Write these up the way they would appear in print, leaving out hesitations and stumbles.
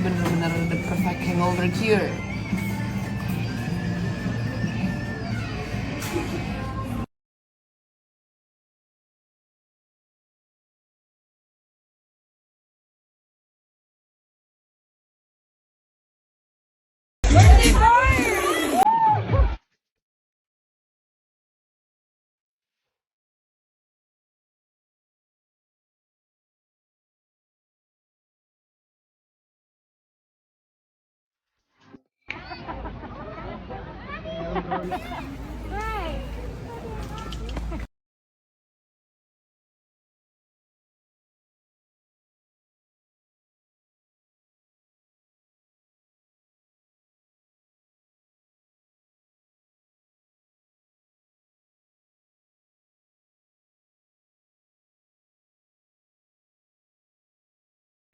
bener-bener the perfect hangover cure.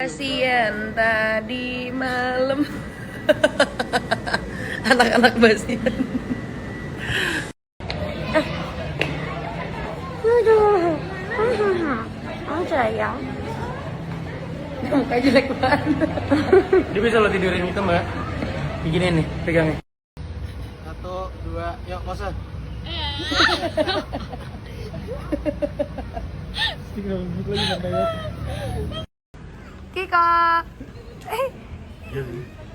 Basian tadi malam. Anak-anak basian. Aduh. Sayang. Mukanya jelek banget. Dia bisa lo tidurin itu mbak. Begini nih, pegang nih. 1, 2, yuk pose. Kiko.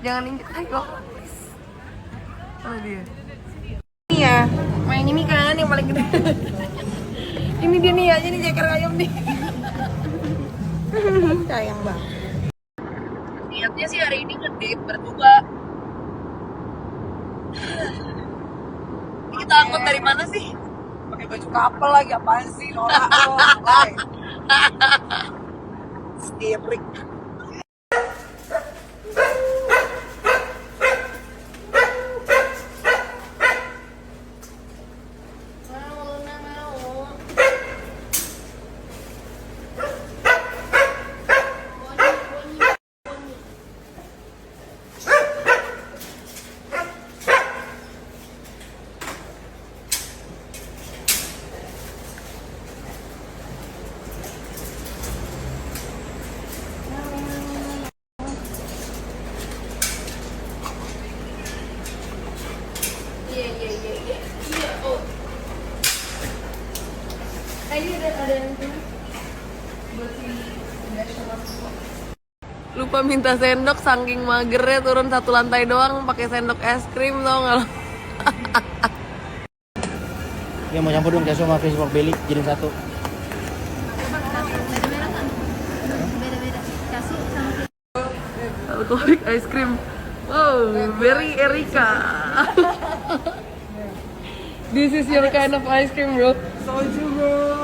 Jangan injek Kiko. Mana dia? Ini ya, main ini kan yang paling gede. Ini dia nih aja nih ceker ayam nih. Sayang banget. Niatnya sih hari ini ngedate berdua. Kita angkot dari mana sih? Pakai baju couple lagi apaan sih? Norak lo. Strik. Ini ada yang buat si lupa minta sendok saking magernya turun 1 lantai doang pakai sendok es krim tau nggak lo? Ya mau campur dong kesu sama fish pork belly jadi satu. Alkoholik ice cream. Oh, very Erika. This is your kind of ice cream, bro. Soju, bro.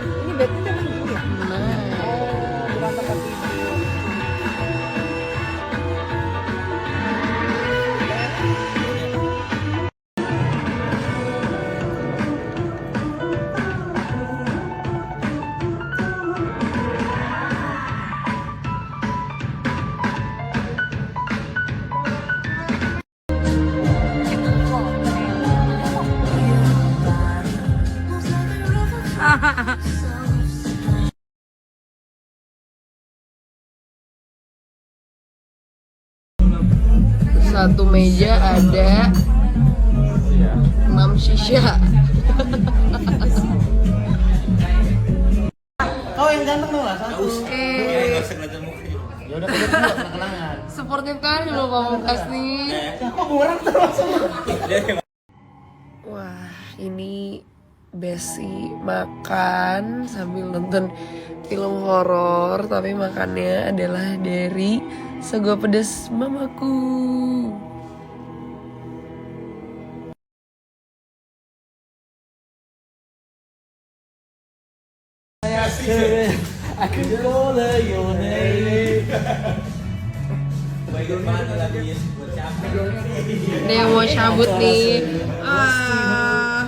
Ini berarti kan dulu ya? Oh, bukan tempat tidur. Satu meja ada 6 shisha. Oh yang ganteng dong lah, satu. Eh, Ya udah kedua kenangan. Sportif kali loh Pamungkas nih. Kok murah terus sama? Wah, ini Besi makan sambil nonton film horor, tapi makannya adalah dari sego pedas mamaku. Aku boleh yone. Dia mau cabut nih. Ah.